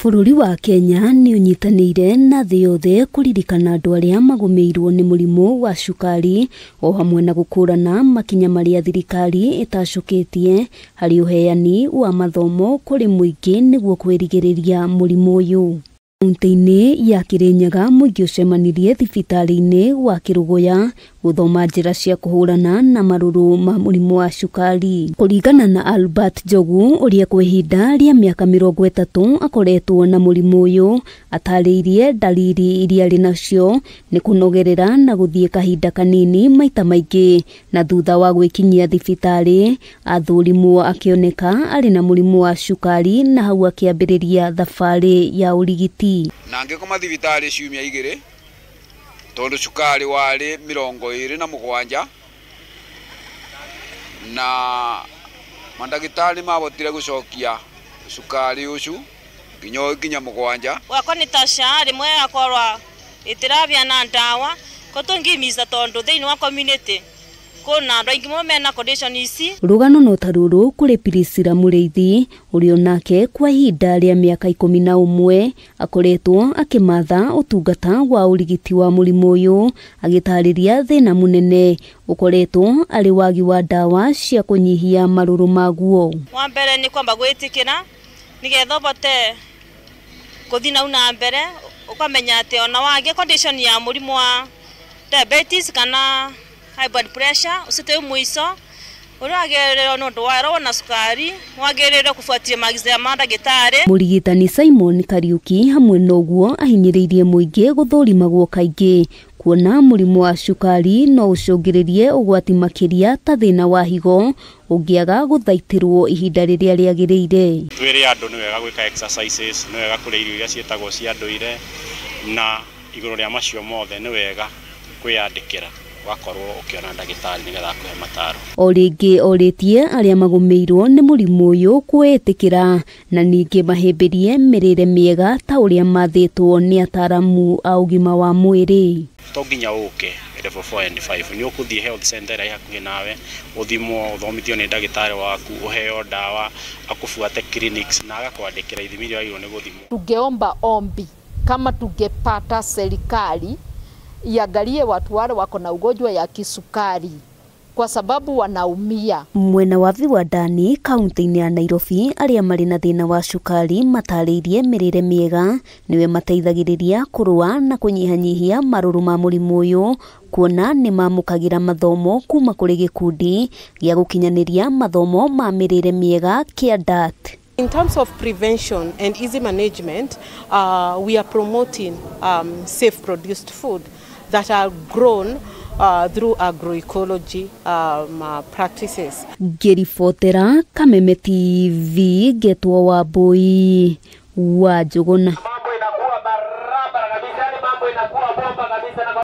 Bũrũri wa Kenya ni unyitanĩire na thĩ yothe kũririkana andũ arĩa magomeirwo nĩ mũrimũ wa cukari o hamwe na gũkũrana makinya marĩa thirikari ĩtacũkĩtie harĩ ũheani wa mathomo kũrĩ mũingĩ nĩguo kwĩrigĩrĩria mũrimũ ũyũ. Kaunti-inĩ ya Kirinyaga mũingĩ ũcemanirie thibitarĩ-inĩ wa Kĩrũgũya gũthoma njĩra cia kũhũrana na marũrũ ma mũrimũ wa cukari. Kũringana na Albert Njogu ũrĩa kwa ihinda rĩa mĩaka 30 akoretwo na mũrimũ ũyũ, atarĩirie dalili iria arĩ nacio nĩ kũnogerera na gũthiĩ kahinda kanini maita maingĩ, na thutha wa gwĩkinyia thibitarĩ athũrimwo akĩoneka arĩ na mũrimũ wa cukari na hau akĩambĩrĩria thabarĩ ya ũrigiti. Na ngĩkoma thibitarĩ ciumia 2 tondu cukari wari 27 na mandagĩtarĩ mabotire gucokia cukari ucu nginya 7 wakwa ni tasha rimwe akorwa itirabia na ndawa ko tungimisa tondu thiini wa community kuna andu aingi mena condition ici. Rugano no taruru kuri Priscilla Mũrĩithi ũrĩa nake kwa ihinda rĩa mĩaka 11 akoretwo akimatha ũtungata wa ũrigiti wa mũrimũ ũyũ, agĩtarĩria thĩna mũnene ukoretwo arĩ wagi wa ndawa cia kũnyihia marũrũ maguo. Wa mbere ni kwamba gwĩtĩkĩra nigetha bote kuthina una mbere ukamenya ati ona wagi condition ya mũrimũ wa diabetes kana high blood pressure usite mwiso uragerero no ndwaro na sukari wagerero kufuatia maagizo ya mandagĩtarĩ. Mũrigitani Simon Kariuki hamwe noguo ahinyĩrĩirie mũingĩ gũthũrimagwo kaingĩ, kuona mũrimũ wa cukari no ũcũngĩrĩrie ũgwati makĩria ta thĩna wa higo ũngĩaga gũthaitĩrwo ihinda rĩrĩa rĩagĩrĩire. Twĩre andũ nĩ wega gwĩka exercises, nĩ wega kũrĩa irio iria ciĩtagwo cia ndũire, na igũrũ rĩa macio mothe nĩ wega kwĩyandĩkĩra wakorwo ukiona ndagĩtarĩ nigetha kuhe mataro. O rĩngĩ orĩtie arĩa magomeirwo nĩ mũrimũ ũyũ kwĩtĩkĩra na ningĩ mahĩmbĩrie mĩrĩre mĩega ta ũrĩa mathĩtwo nĩ ataramu a ũgima wa mwĩrĩ. To nginya ũke level 4 and 5 nĩ ũkũthiĩ health center ĩrĩa hakuhĩ nawe ũthimwo, ũthomithio nĩ ndagĩtarĩ waku, ũheo ndawa, akufuate clinics na agakwandĩkĩra ithimi iria wagĩrĩirwo nĩ gũthimwo. Tungeomba ombi kama tungepata serikali iangalie watu wale wako na ugonjwa ya kisukari kwa sababu wanaumia. Mwena wa viwandani kaunti-inĩ ya Nairobi arĩa marĩ na thĩna wa cukari matarĩirie mĩrĩre mĩega niwe mateithagĩrĩria kũrũa na kũnyihanyihia marũrũ ma mũrimũ ũyũ, kuona nĩ mamũkagĩra mathomo kuma kũrĩ gĩkundi gĩa gũkinyanĩria mathomo ma mĩrĩre mĩega kĩa DAT. In terms of prevention and easy management, we are promoting safe produced food that are grown through agroecology practices. Ngĩribotera Kameme TV, Getwo Wambui wa Njũgũna.